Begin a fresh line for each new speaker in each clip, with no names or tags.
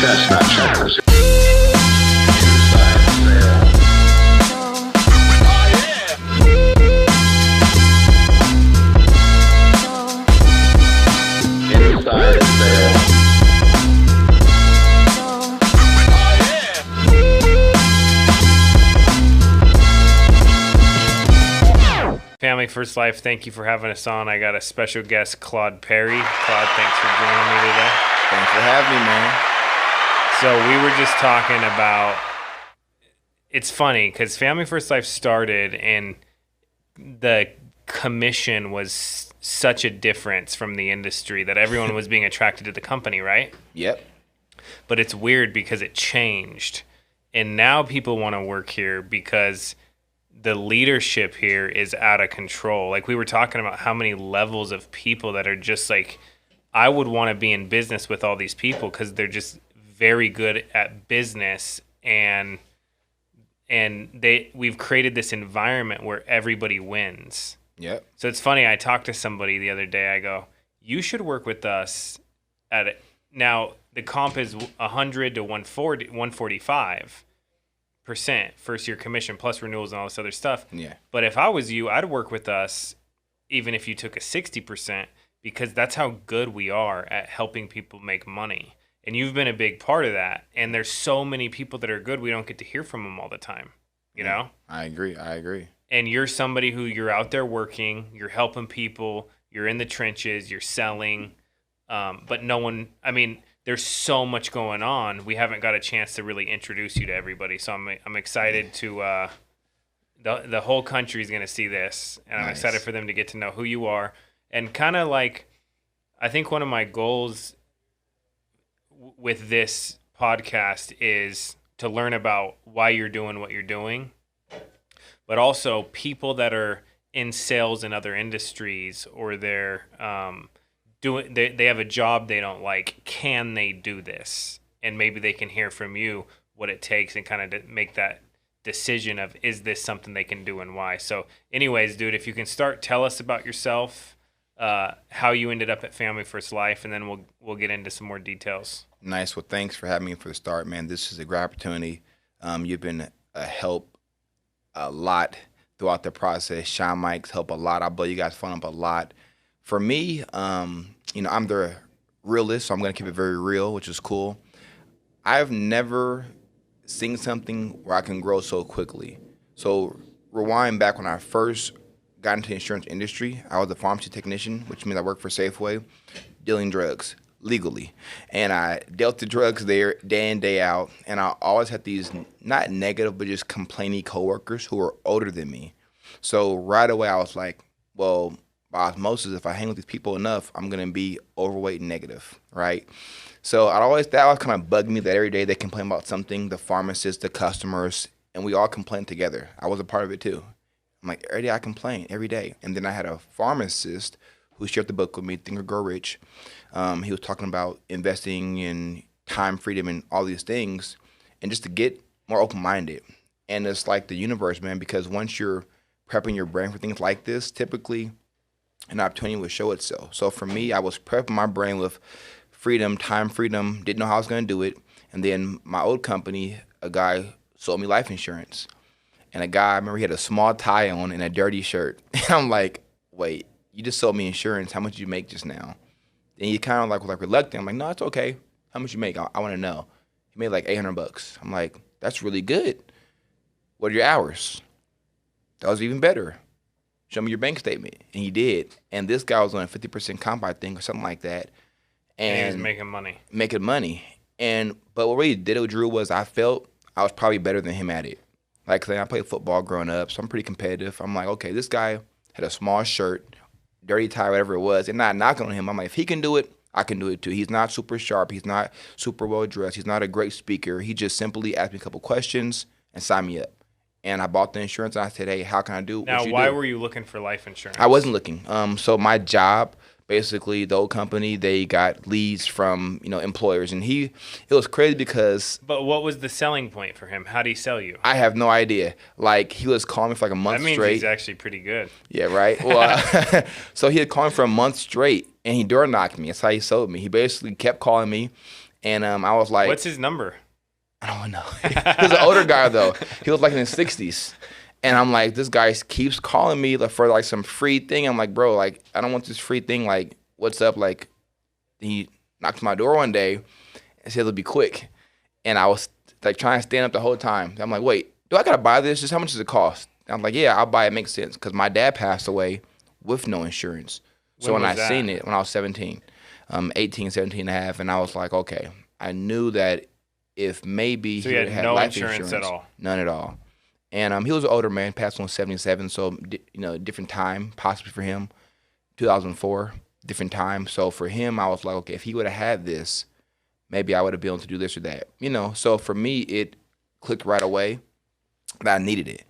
chestnut checkers. Inside sale.
Family First Life, thank you for having us on. I got a special guest, Claude Perry. Claude, thanks for joining me today.
Thanks for having me, man.
So we were just talking about, it's funny because Family First Life started and the commission was such a difference from the industry that everyone was being attracted to the company, right?
Yep.
But it's weird because it changed. And now people want to work here because the leadership here is out of control. Like we were talking about how many levels of people that are just like, I would want to be in business with all these people because they're just very good at business and we've created this environment where everybody wins.
Yep.
So it's funny, I talked to somebody the other day, I go, you should work with us at it. Now the comp is 100 to 145% first year commission plus renewals and all this other stuff.
Yeah.
But if I was you, I'd work with us even if you took a 60% because that's how good we are at helping people make money. And you've been a big part of that. And there's so many people that are good, we don't get to hear from them all the time, you know?
I agree.
And you're somebody who you're out there working, you're helping people, you're in the trenches, you're selling, but no one, I mean, there's so much going on. We haven't got a chance to really introduce you to everybody. So I'm excited to, the whole country is going to see this. And I'm
Nice.
excited for them to get to know who you are. And kind of like, I think one of my goals with this podcast is to learn about why you're doing what you're doing, but also people that are in sales in other industries or they're they have a job they don't like. Can they do this? And maybe they can hear from you what it takes and kind of make that decision of, is this something they can do and why? So anyways, dude, if you can start, tell us about yourself, how you ended up at Family First Life, and then we'll get into some more details.
Nice. Well, thanks for having me for the start, man. This is a great opportunity. You've been a help a lot throughout the process. Sean Mike's helped a lot. I blow you guys' phone up a lot. For me, I'm the realist, so I'm going to keep it very real, which is cool. I've never seen something where I can grow so quickly. So rewind back when I first got into the insurance industry, I was a pharmacy technician, which means I worked for Safeway, dealing drugs legally. And I dealt the drugs there day in, day out. And I always had these not negative, but just complaining coworkers who were older than me. So right away I was like, well, by osmosis, if I hang with these people enough, I'm going to be overweight and negative, right? So that always kind of bugged me that every day they complain about something, the pharmacists, the customers, and we all complain together. I was a part of it too. I'm like, every day I complain, every day. And then I had a pharmacist who shared the book with me, Think or Grow Rich. He was talking about investing in time freedom and all these things, and just to get more open-minded. And it's like the universe, man, because once you're prepping your brain for things like this, typically an opportunity will show itself. So for me, I was prepping my brain with freedom, time freedom, didn't know how I was going to do it. And then my old company, a guy sold me life insurance. And a guy, I remember he had a small tie on and a dirty shirt. And I'm like, wait, you just sold me insurance. How much did you make just now? And he kind of like was like reluctant. I'm like, no, it's okay. How much you make? I want to know. He made like $800. I'm like, that's really good. What are your hours? That was even better. Show me your bank statement. And he did. And this guy was on a 50% comp, I think, or something like that.
And he was making money.
But what really did it, Drew, was I felt I was probably better than him at it. Like, 'cause I played football growing up, so I'm pretty competitive. I'm like, okay, this guy had a small shirt, dirty tie, whatever it was, and not knocking on him. I'm like, if he can do it, I can do it too. He's not super sharp. He's not super well dressed. He's not a great speaker. He just simply asked me a couple questions and signed me up. And I bought the insurance, and I said, hey, how can I do
now,
what you
why
do?
were you looking for life insurance?
I wasn't looking. So my job, basically, the old company, they got leads from, employers. And it was crazy because
But what was the selling point for him? How did he sell you?
I have no idea. Like, he was calling me for like a month
That means
straight.
he's actually pretty good.
Yeah, right? Well, so he had called me for a month straight, and he door knocked me. That's how he sold me. He basically kept calling me, And I was like,
what's his number?
I don't know. He was an older guy though. He was like in his 60s. And I'm like, this guy keeps calling me for like some free thing. I'm like, bro, like I don't want this free thing. Like, what's up? Like, he knocked my door one day and said it'll be quick. And I was like trying to stand up the whole time. I'm like, wait, do I gotta buy this? Just how much does it cost? And I'm like, yeah, I'll buy it. Makes sense because my dad passed away with no insurance. So when I seen it when I was 17, 18, 17 and a half, and I was like, okay, I knew that if maybe
So
he
he had
had
no
life
insurance at all?
none at all. And he was an older man, passed on 77, so different time possibly for him. 2004, different time. So for him, I was like, okay, if he would have had this, maybe I would have been able to do this or that. So for me, it clicked right away that I needed it.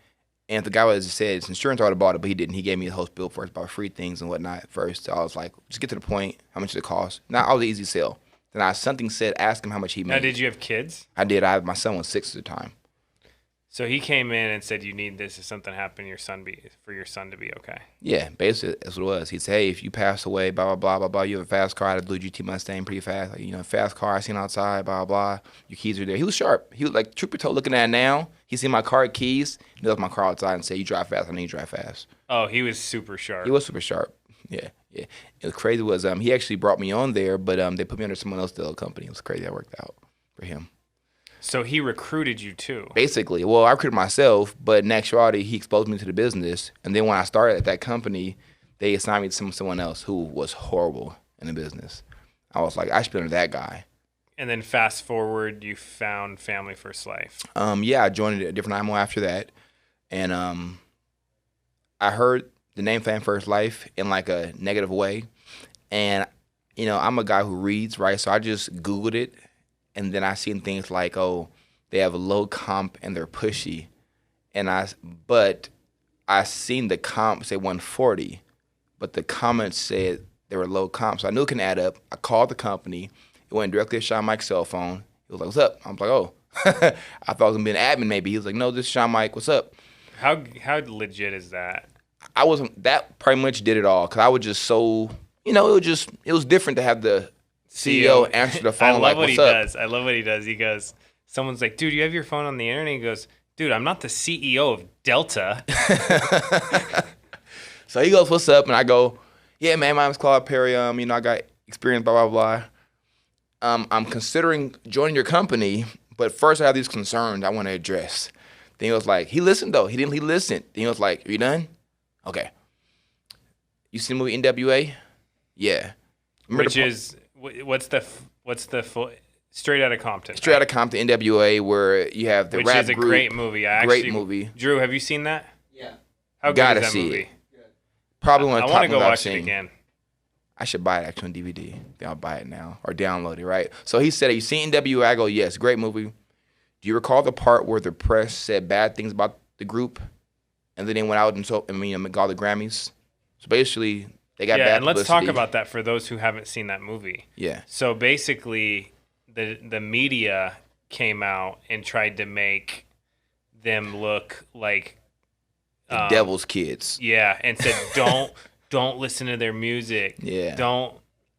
And the guy was said, it's insurance, I would have bought it, but he didn't. He gave me the whole spiel first about free things and whatnot first. So I was like, just get to the point. How much does it cost? Now, I was an easy sell. Then something said, ask him how much he made.
Now, did you have kids?
I did. My son was 6 at the time.
So he came in and said, you need this if something happened for your son to be okay.
Yeah, basically that's what it was. He said, hey, if you pass away, blah, blah, blah, blah, blah, you have a fast car, I had a blue GT Mustang pretty fast. Like, fast car, I seen outside, blah, blah, your keys are there. He was sharp. He was like trooper toe looking at it now. He seen my car keys, he left my car outside and said, you drive fast, I know you drive fast.
Oh, he was super sharp.
He was super sharp. Yeah. And the crazy was he actually brought me on there, but they put me under someone else's little company. It was crazy how it worked out for him.
So he recruited you too?
Basically. Well, I recruited myself, but in actuality, he exposed me to the business. And then when I started at that company, they assigned me to someone else who was horrible in the business. I was like, I should be under that guy.
And then fast forward, you found Family First Life.
Yeah, I joined a different IMO after that. And I heard the name Family First Life in like a negative way. And, I'm a guy who reads, right? So I just Googled it. And then I seen things like, oh, they have a low comp and they're pushy. But I seen the comp say 140, but the comments said they were low comp. So I knew it can add up. I called the company. It went directly to Sean Mike's cell phone. He was like, what's up? I was like, oh. I thought it was going to be an admin maybe. He was like, no, this is Sean Mike. What's up?
How legit is that?
That pretty much did it all. Because I was just so, it was different to have the CEO answer the phone like, what's up?
I love what he does. He goes, someone's like, dude, you have your phone on the internet? He goes, dude, I'm not the CEO of Delta.
So he goes, what's up? And I go, yeah, man, my name's Claude Perry. I got experience, blah, blah, blah. I'm considering joining your company, but first I have these concerns I want to address. Then he was like, he listened though. He listened. Then he was like, are you done? Okay. You seen the movie NWA? Yeah.
Which is... What's the full Straight Outta Compton?
Straight Outta Compton, NWA, where you have the
Which
rap
is a
group.
great movie.
Great movie.
Drew, have you seen that?
Yeah.
How good
Gotta
is that
see
movie?
it. Probably one of the
I
top
want to
ones
go
I've
watch
seen.
it again.
I should buy it actually on DVD. Then I'll buy it now or download it, right? So he said, have you seen NWA? I go, yes, great movie. Do you recall the part where the press said bad things about the group? And then they went out and got all the Grammys? So basically... They got bad
and let's
publicity.
talk about that for those who haven't seen that movie.
Yeah.
So basically, the media came out and tried to make them look like
the devil's kids.
Yeah, and said don't listen to their music.
Yeah.
Don't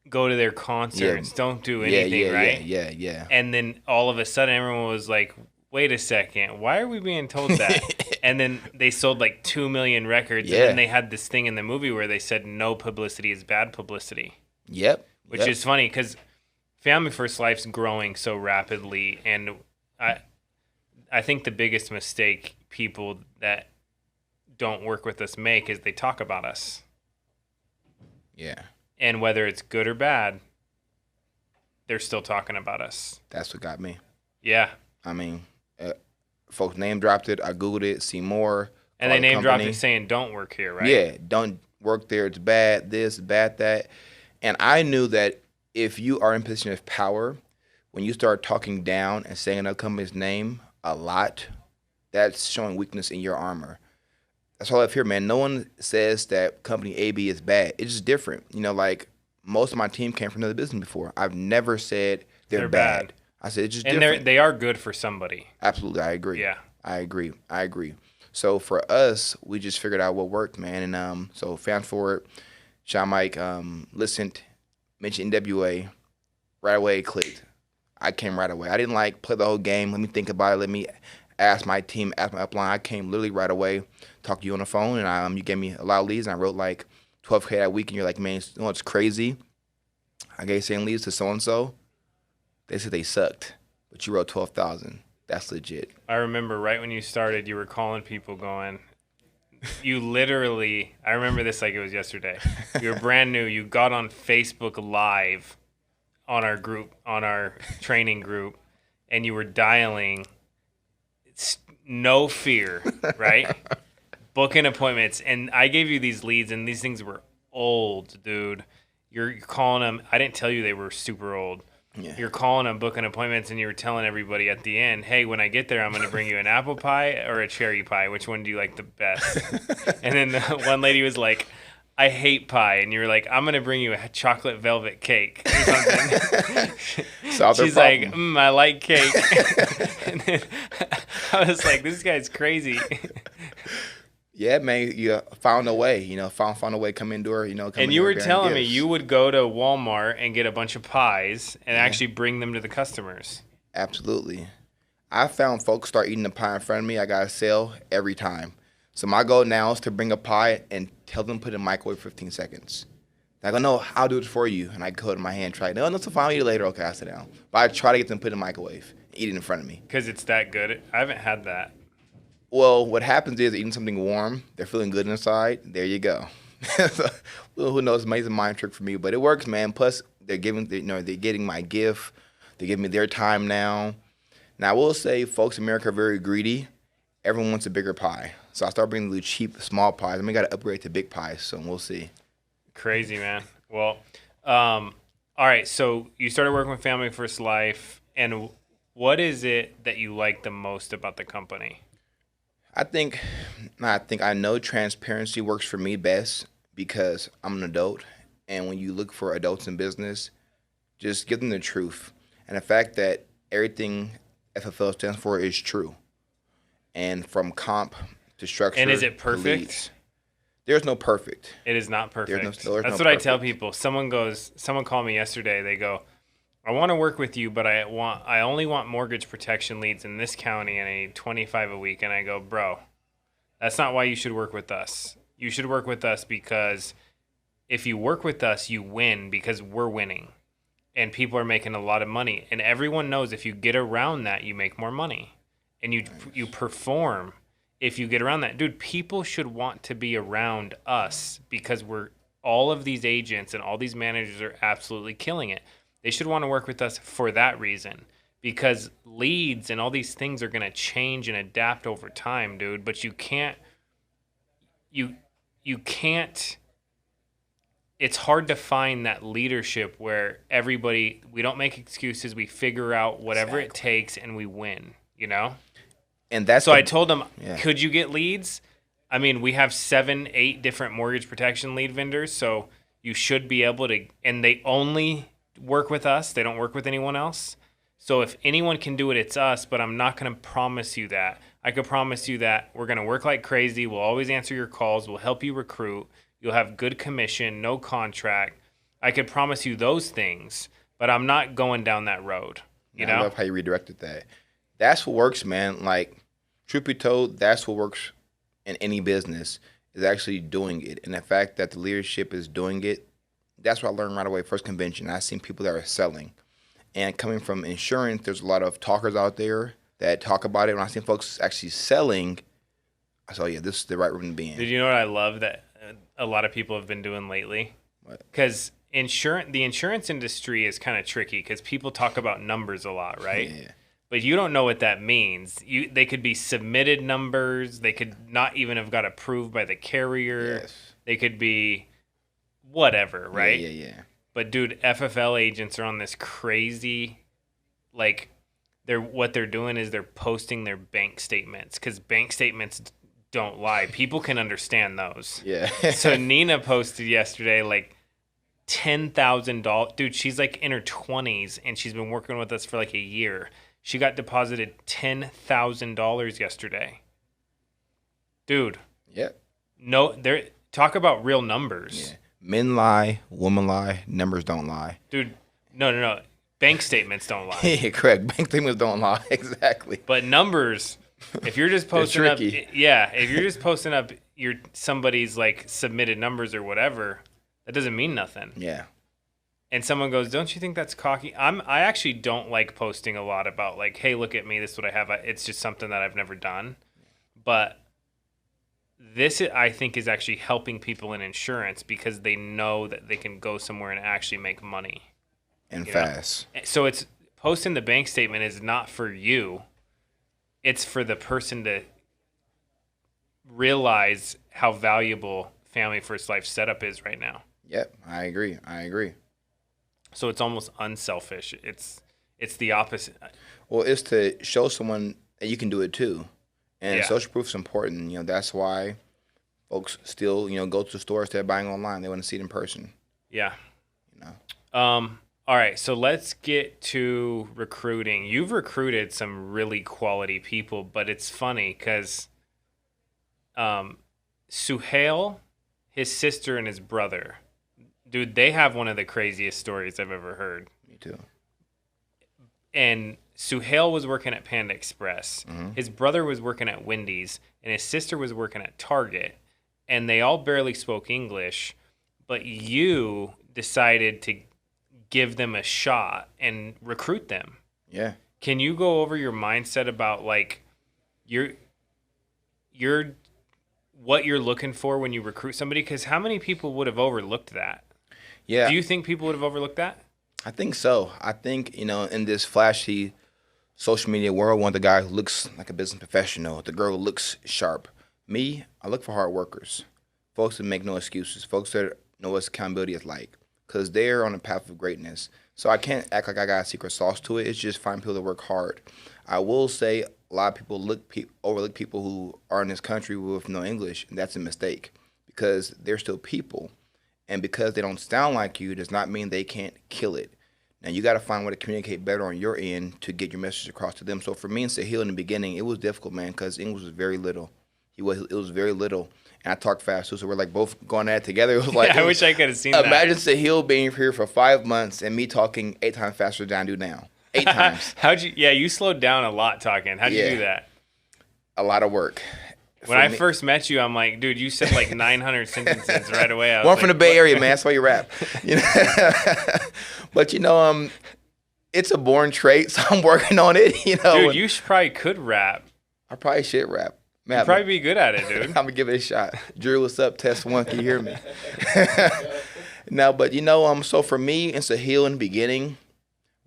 go to their concerts.
Yeah.
Don't do anything, right?
Yeah.
And then all of a sudden, everyone was like, wait a second, why are we being told that? And then they sold like 2 million records.
Yeah.
And then they had this thing in the movie where they said no publicity is bad publicity.
Yep.
Which is funny because Family First Life's growing so rapidly. And I think the biggest mistake people that don't work with us make is they talk about us.
Yeah.
And whether it's good or bad, they're still talking about us.
That's what got me.
Yeah.
I mean, folks name dropped it. I Googled it, see more.
And they name dropped it saying don't work here, right?
Yeah, don't work there. It's bad this, bad that. And I knew that if you are in a position of power, when you start talking down and saying another company's name a lot, that's showing weakness in your armor. That's all I have here, man. No one says that company AB is bad. It's just different. Like most of my team came from another business before. I've never said they're bad. I said it's just different.
And they are good for somebody.
Absolutely, I agree.
Yeah.
I agree. So for us, we just figured out what worked, man. And so fast forward, Sean Mike listened, mentioned NWA, right away it clicked. I came right away. I didn't like play the whole game. Let me think about it. Let me ask my team, ask my upline. I came literally right away, talked to you on the phone, and you gave me a lot of leads. And I wrote like 12K that week, and you're like, man, you know what's crazy? I gave same leads to so-and-so. They said they sucked, but you wrote 12,000. That's legit.
I remember right when you started, you were calling people going, you literally, I remember this like it was yesterday. You were brand new. You got on Facebook Live on our group, on our training group, and you were dialing no fear, right? Booking appointments. And I gave you these leads, and these things were old, dude. You're calling them. I didn't tell you they were super old.
Yeah.
You're calling them, booking appointments, and you were telling everybody at the end, hey, when I get there, I'm going to bring you an apple pie or a cherry pie. Which one do you like the best? And then the one lady was like, I hate pie. And you were like, I'm going to bring you a chocolate velvet cake or something. She's like, I like cake. And then I was like, this guy's crazy.
Yeah, man, you found a way, found a way to come indoor,
And you were telling me you would go to Walmart and get a bunch of pies and actually bring them to the customers.
Absolutely. I found folks start eating the pie in front of me. I got a sale every time. So my goal now is to bring a pie and tell them to put it in the microwave 15 seconds. I go, no, I'll do it for you. And I go to my hand, try it. No, so fine, I'll eat it later. Okay, I'll sit down. But I try to get them to put it in the microwave and eat it in front of me.
Because it's that good? I haven't had that.
Well, what happens is eating something warm, they're feeling good inside. There you go. Well, who knows? It's a mind trick for me, but it works, man. Plus, they're getting my gift. They give me their time now. Now, I will say, folks in America are very greedy. Everyone wants a bigger pie, so I start bringing the cheap, small pies. I mean, got to upgrade to big pies, so we'll see.
Crazy, man. Well, all right. So you started working with Family First Life, and what is it that you like the most about the company?
I know transparency works for me best because I'm an adult, and when you look for adults in business, just give them the truth. And the fact that everything FFL stands for is true. And from comp to structure.
And is it perfect?
There's no perfect.
It is not perfect.
That's
what
perfect.
I tell people. Someone called me yesterday. They go, I want to work with you, but I only want mortgage protection leads in this county, and I need 25 a week. And I go, bro, that's not why you should work with us. You should work with us because if you work with us, you win because we're winning, and people are making a lot of money. And everyone knows if you get around that, you make more money, and you perform. If you get around that, dude, people should want to be around us because all of these agents and all these managers are absolutely killing it. They should want to work with us for that reason, because leads and all these things are going to change and adapt over time, dude. But you can't, it's hard to find that leadership where we don't make excuses. We figure out whatever it takes and we win, And I told them, could you get leads? I mean, we have 7-8 different mortgage protection lead vendors. So you should be able to, and they only work with us. They don't work with anyone else. So if anyone can do it, it's us, but I'm not going to promise you that. I could promise you that we're going to work like crazy. We'll always answer your calls. We'll help you recruit. You'll have good commission, no contract. I could promise you those things, but I'm not going down that road. I
love how you redirected that. That's what works, man. Like, truth be told, that's what works in any business, is actually doing it. And the fact that the leadership is doing it, that's what I learned right away. First convention, I seen people that are selling. And coming from insurance, there's a lot of talkers out there that talk about it. When I seen folks actually selling, I said, this is the right room to be in.
Did you know what I love that a lot of people have been doing lately? Because the insurance industry is kind of tricky because people talk about numbers a lot, right? Yeah. But you don't know what that means. They could be submitted numbers. They could not even have got approved by the carrier.
Yes.
They could be whatever, right?
Yeah.
But dude, FFL agents are on this crazy, what they're doing is they're posting their bank statements because bank statements don't lie. People can understand those.
Yeah.
So Nina posted yesterday $10,000. Dude, she's in her 20s and she's been working with us for a year. She got deposited $10,000 yesterday. Dude.
Yeah.
No, talk about real numbers.
Yeah. Men lie, women lie, numbers don't lie.
Dude, no. Bank statements don't lie.
Yeah, correct. Bank statements don't lie. Exactly.
But numbers, if you're just posting up,
tricky.
if you're just posting up somebody's like submitted numbers or whatever, that doesn't mean nothing.
Yeah.
And someone goes, "Don't you think that's cocky?" I actually don't like posting a lot about like, "Hey, look at me. This is what I have." It's just something that I've never done. But this, I think, is actually helping people in insurance because they know that they can go somewhere and actually make money.
And fast.
So it's posting the bank statement is not for you. It's for the person to realize how valuable Family First Life setup is right now.
Yep, I agree.
So it's almost unselfish. It's the opposite.
Well, it's to show someone that you can do it too. And
Yeah.
social proof is important. That's why folks still, go to the store instead of buying online. They want to see it in person.
Yeah. All right, so let's get to recruiting. You've recruited some really quality people, but it's funny because Suhail, his sister, and his brother, dude, they have one of the craziest stories I've ever heard.
Me too.
And Suhail was working at Panda Express.
Mm-hmm.
His brother was working at Wendy's, and his sister was working at Target. And they all barely spoke English, but you decided to give them a shot and recruit them.
Yeah.
Can you go over your mindset about like your what you're looking for when you recruit somebody? Because how many people would have overlooked that?
Yeah.
Do you think people would have overlooked that?
I think so. I think, in this flashy social media world, one the guy who looks like a business professional, the girl who looks sharp. Me, I look for hard workers. Folks that make no excuses. Folks that know what accountability is like. Because they're on a path of greatness. So I can't act like I got a secret sauce to it. It's just find people that work hard. I will say a lot of people overlook people who are in this country with no English, and that's a mistake because they're still people. And because they don't sound like you does not mean they can't kill it. Now, you got to find a way to communicate better on your end to get your message across to them. So for me and Sahil in the beginning, it was difficult, man, because English was very little. It was very little. And I talk fast, too, so we're like both going at it together. It was like,
I wish I could have seen that.
Imagine Sahil being here for 5 months and me talking 8 times faster than I do now. 8 times.
You slowed down a lot talking. How'd you do that?
A lot of work.
When I first met you, I'm like, dude, you said like 900 sentences right away.
One from the Bay Area, man. That's why you rap. But, it's a born trait, so I'm working on it,
Dude, you probably could rap.
I probably should rap. Man,
You'd probably be good at it, dude.
I'm going to give it a shot. Drew, what's up? Test 1. Can you hear me? No, but, so for me and Sahil in the beginning,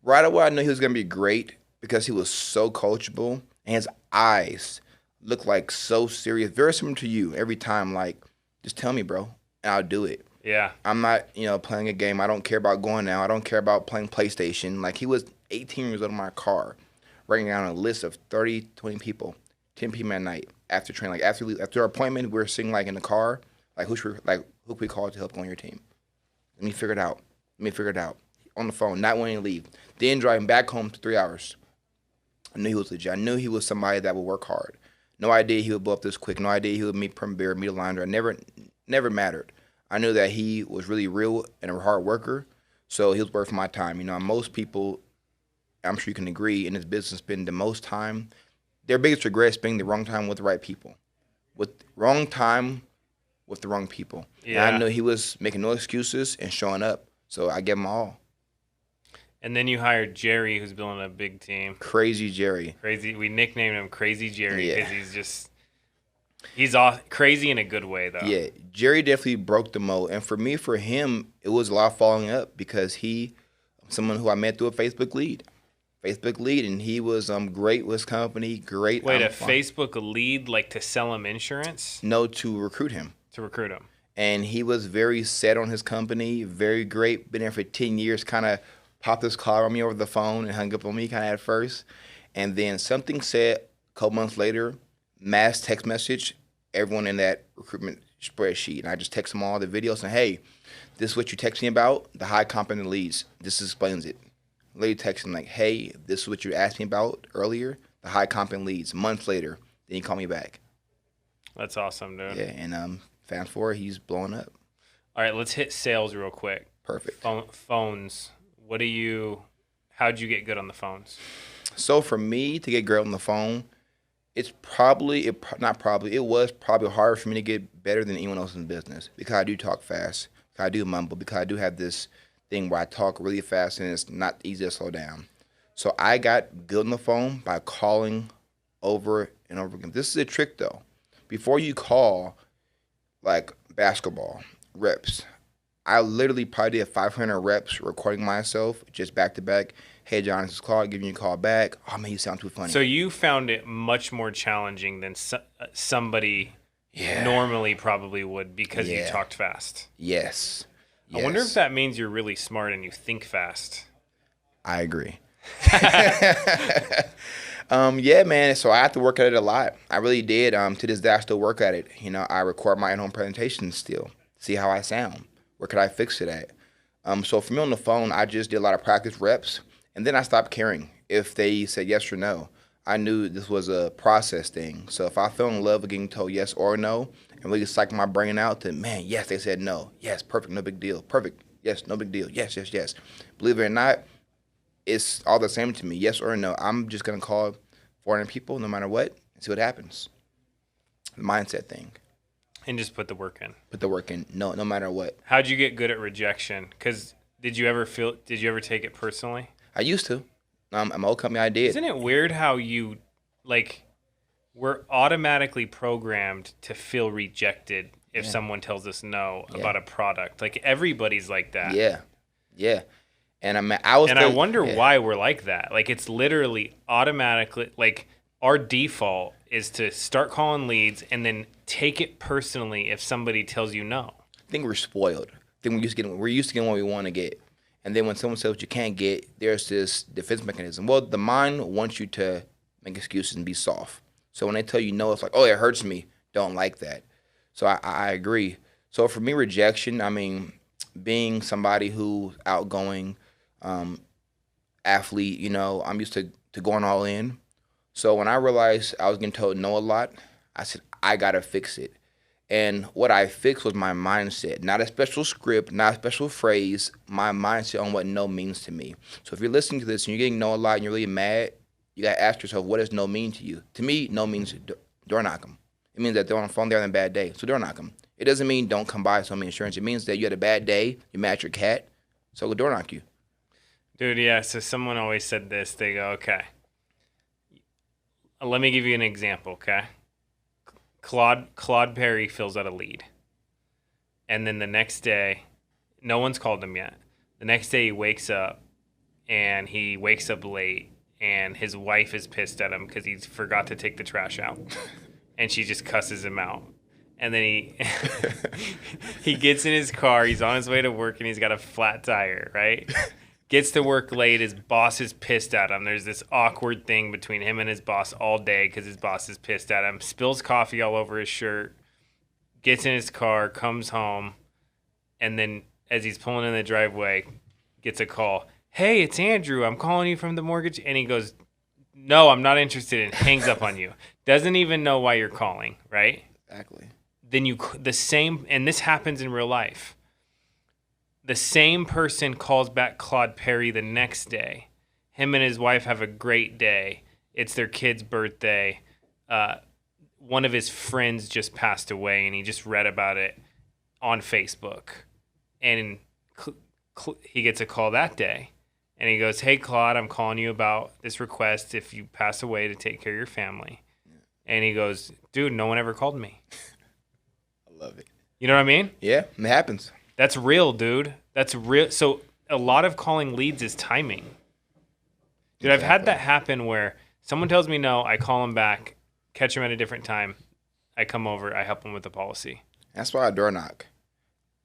right away I knew he was going to be great because he was so coachable and his eyes looked like so serious. Very similar to you every time. Like, just tell me, bro, and I'll do it.
Yeah.
I'm not, playing a game. I don't care about going out. I don't care about playing PlayStation. Like, he was 18 years old in my car, writing down a list of 30, 20 people, 10 p.m. at night after training. Like, after our appointment, we were sitting, like, in the car. Like, who can we call to help go on your team? Let me figure it out. On the phone, not wanting to leave. Then driving back home to 3 hours. I knew he was legit. I knew he was somebody that would work hard. No idea he would blow up this quick. No idea he would meet Prim Bear, meet a liner. I never mattered. I knew that he was really real and a hard worker, so he was worth my time. Most people, I'm sure you can agree, in this business spend the most time. Their biggest regret is spending the wrong time with the right people. With wrong time with the wrong people.
Yeah.
And I knew he was making no excuses and showing up, so I gave him all.
And then you hired Jerry, who's building a big team.
Crazy Jerry.
Crazy. We nicknamed him Crazy Jerry because
Yeah.
he's off crazy in a good way, though.
Yeah, Jerry definitely broke the mold. And for him, it was a lot of following up because someone who I met through a Facebook lead. And he was great with his company, great.
Wait, a Facebook lead, like to sell him insurance?
No, to recruit him.
To recruit him.
And he was very set on his company, very great, been there for 10 years, kind of popped his collar on me over the phone and hung up on me kind of at first. And then something said a couple months later, mass text message, everyone in that recruitment spreadsheet. And I just text them all the videos and, hey, this is what you text me about, the high competent leads. This explains it. Lady texting like, hey, this is what you asked me about earlier, the high competent leads. Months later, then he called me back.
That's awesome, dude.
Yeah, and fast forward, he's blowing up.
All right, let's hit sales real quick.
Perfect.
Phones. What do you how'd you get good on the phones?
So for me to get girl on the phone, it was probably harder for me to get better than anyone else in the business because I do talk fast, because I do mumble, because I do have this thing where I talk really fast and it's not easy to slow down. So I got good on the phone by calling over and over again. This is a trick though. Before you call, like basketball reps, I literally probably did 500 reps recording myself just back to back. Hey, John, this is Claude, giving you a call back. Oh, man, you sound too funny.
So you found it much more challenging than somebody normally probably would because you talked fast.
Yes.
I wonder if that means you're really smart and you think fast.
I agree. Yeah, man. So I have to work at it a lot. I really did. To this day, I still work at it. You know, I record my in-home presentations still, see how I sound. Where could I fix it at? So for me on the phone, I just did a lot of practice reps. And then I stopped caring if they said yes or no. I knew this was a process thing. So if I fell in love with getting told yes or no and really psyched my brain out, then, man, yes, they said no. Yes, perfect, no big deal. Perfect, yes, no big deal. Yes, yes, yes. Believe it or not, it's all the same to me, yes or no. I'm just going to call 400 people no matter what and see what happens. The mindset thing.
And just put the work in.
Put the work in, no matter what.
How'd you get good at rejection? Because did you ever take it personally?
I used to. My old company, I did.
Isn't it weird how you, we're automatically programmed to feel rejected if someone tells us no about a product? Like, everybody's like that.
Yeah. And
I wonder why we're like that. Like, it's literally automatically, like, our default is to start calling leads and then take it personally if somebody tells you no.
I think we're spoiled. I think we're used to getting what we want to get. And then when someone says what you can't get, there's this defense mechanism. Well, the mind wants you to make excuses and be soft. So when they tell you no, it's like, oh, it hurts me. Don't like that. So I agree. So for me, rejection, I mean, being somebody who's outgoing, athlete, you know, I'm used to going all in. So when I realized I was getting told no a lot, I said, I got to fix it. And what I fixed was my mindset, not a special script, not a special phrase, my mindset on what no means to me. So if you're listening to this and you're getting no a lot and you're really mad, you got to ask yourself, what does no mean to you? To me, no means door knock them. It means that they're on the phone, they're having a bad day, so door knock them. It doesn't mean don't come by some insurance. It means that you had a bad day, you mad at your cat, so go door knock you.
Dude, yeah, so someone always said this. They go, okay, let me give you an example, okay? Claude Perry fills out a lead. And then the next day, no one's called him yet. The next day he wakes up late and his wife is pissed at him because he forgot to take the trash out. And she just cusses him out. And then he gets in his car, he's on his way to work and he's got a flat tire, right? Gets to work late, his boss is pissed at him. There's this awkward thing between him and his boss all day because his boss is pissed at him. Spills coffee all over his shirt. Gets in his car, comes home, and then as he's pulling in the driveway, gets a call. Hey, it's Andrew. I'm calling you from the mortgage. And he goes, no, I'm not interested, and hangs up on you. Doesn't even know why you're calling, right?
Exactly.
Then and this happens in real life. The same person calls back Claude Perry the next day. Him and his wife have a great day. It's their kid's birthday. One of his friends just passed away, and he just read about it on Facebook. And he gets a call that day. And he goes, hey, Claude, I'm calling you about this request if you pass away to take care of your family. And he goes, dude, no one ever called me.
I love it.
You know what I mean?
Yeah, it happens.
That's real, dude. That's real. So a lot of calling leads is timing. Dude, exactly. I've had that happen where someone tells me no, I call them back, catch them at a different time. I come over, I help them with the policy.
That's why I door knock.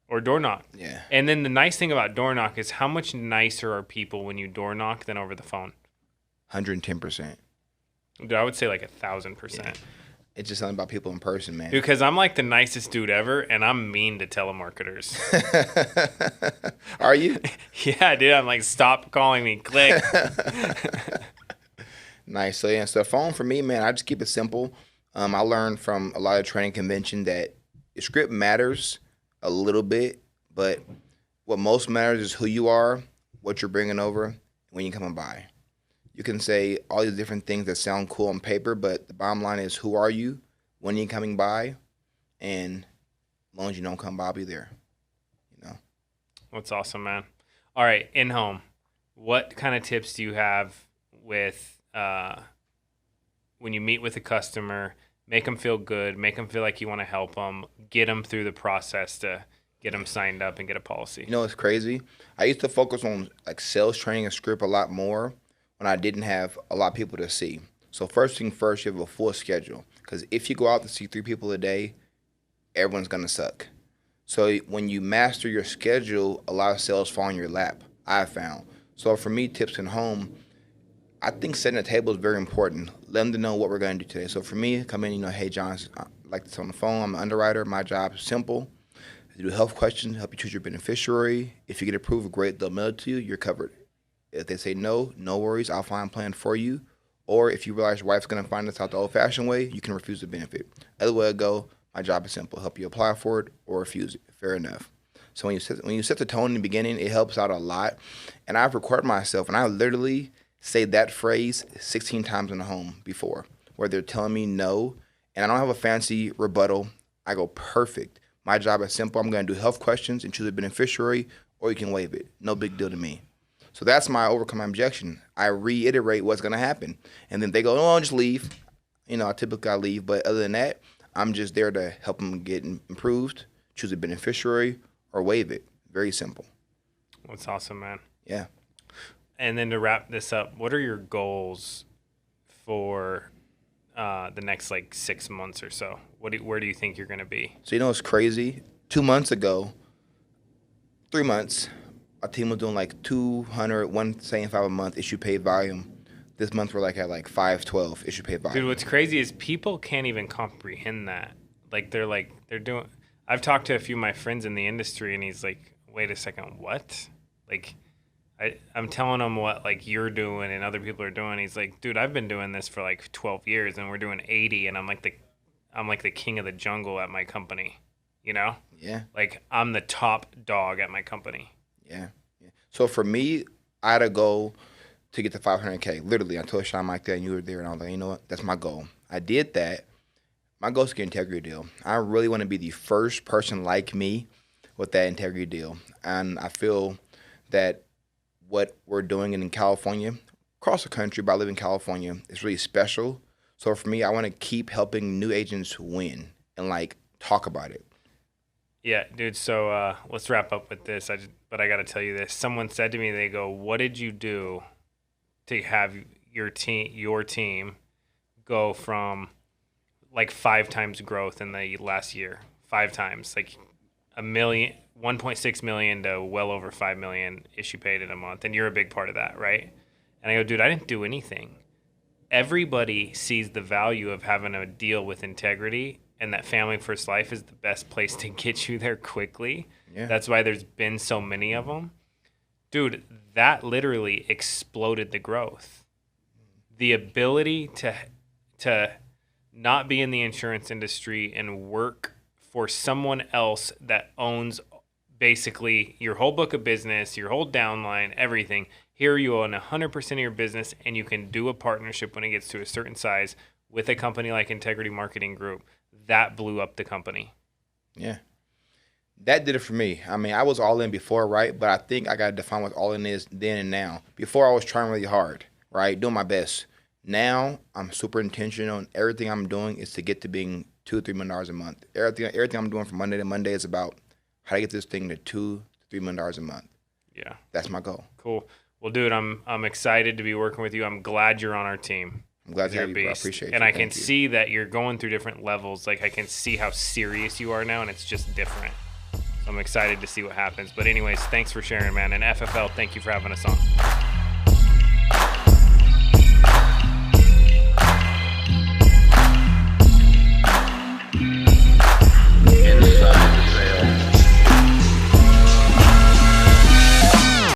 Or door knock.
Yeah.
And then the nice thing about door knock is how much nicer are people when you door knock than over the phone?
110%.
Dude, I would say like 1,000%. Yeah.
It's just something about people in person, man.
Because I'm like the nicest dude ever, and I'm mean to telemarketers.
Are you?
Yeah, dude. I'm like, stop calling me. Click.
Nice. So, yeah, so phone for me, man, I just keep it simple. I learned from a lot of training convention that the script matters a little bit, but what most matters is who you are, what you're bringing over, when you're coming by. You can say all these different things that sound cool on paper, but the bottom line is, who are you when you're coming by? And as long as you don't come by, I'll be there. You know.
That's awesome, man. All right, in home, what kind of tips do you have with when you meet with a customer? Make them feel good, make them feel like you want to help them, get them through the process to get them signed up and get a policy.
You know, it's crazy. I used to focus on like sales training and script a lot more when I didn't have a lot of people to see. So first thing first, you have a full schedule. Because if you go out to see 3 people a day, everyone's going to suck. So when you master your schedule, a lot of sales fall in your lap, I've found. So for me, tips in home, I think setting a table is very important. Let them know what we're going to do today. So for me, come in, hey, John, I like this on the phone. I'm an underwriter. My job is simple. I do health questions, help you choose your beneficiary. If you get approved, great, they'll mail it to you. You're covered. If they say no, no worries. I'll find a plan for you. Or if you realize your wife's going to find this out the old-fashioned way, you can refuse the benefit. Other way to go, my job is simple. Help you apply for it or refuse it. Fair enough. So when you set the tone in the beginning, it helps out a lot. And I've recorded myself, and I literally say that phrase 16 times in the home before, where they're telling me no, and I don't have a fancy rebuttal. I go, perfect. My job is simple. I'm going to do health questions and choose a beneficiary, or you can waive it. No big deal to me. So that's my overcome my objection. I reiterate what's going to happen. And then they go, oh, just leave. You know, I leave. But other than that, I'm just there to help them get improved, choose a beneficiary, or waive it. Very simple.
That's awesome, man.
Yeah.
And then to wrap this up, what are your goals for the next, 6 months or so? Where do you think you're going to be?
So, you know, it's crazy. 2 months ago, 3 months, our team was doing 200, 175 a month issue paid volume. This month we're at 512 issue paid volume.
Dude, what's crazy is people can't even comprehend that. They're doing. I've talked to a few of my friends in the industry, and he's like, "Wait a second, what?" I'm telling him what you're doing and other people are doing. He's like, "Dude, I've been doing this for 12 years, and we're doing 80, and I'm like the king of the jungle at my company." You know?
Yeah.
I'm the top dog at my company.
Yeah. So for me, I had a goal to get to 500K. Literally, I told Sean Mike that, and you were there, and I was like, you know what? That's my goal. I did that. My goal is to get an integrity deal. I really want to be the first person like me with that integrity deal. And I feel that what we're doing in California, across the country, but I live in California, is really special. So for me, I want to keep helping new agents win and talk about it.
Yeah, dude. So let's wrap up with this. But I got to tell you this. Someone said to me, they go, "What did you do to have your team go from 5 times growth in the last year? 5 times, $1.6 million to well over 5 million issue paid in a month, and you're a big part of that, right?" And I go, "Dude, I didn't do anything. Everybody sees the value of having a deal with integrity, and that Family First Life is the best place to get you there quickly."
Yeah.
That's why there's been so many of them. Dude, that literally exploded the growth. The ability to not be in the insurance industry and work for someone else that owns basically your whole book of business, your whole downline, everything. Here you own 100% of your business, and you can do a partnership when it gets to a certain size with a company like Integrity Marketing Group. That blew up the company.
Yeah. That did it for me. I mean, I was all in before, right? But I think I got to define what all in is then and now. Before, I was trying really hard, right? Doing my best. Now, I'm super intentional, and everything I'm doing is to get to being $2 to $3 million a month. Everything I'm doing from Monday to Monday is about how to get this thing to $2 to $3 million a month.
Yeah.
That's my goal.
Cool. Well, dude, I'm excited to be working with you. I'm glad you're on our team.
I'm glad to have you, bro. I appreciate it.
And I can see that you're going through different levels. I can see how serious you are now, and it's just different. So I'm excited to see what happens. But anyways, thanks for sharing, man. And FFL, thank you for having us on.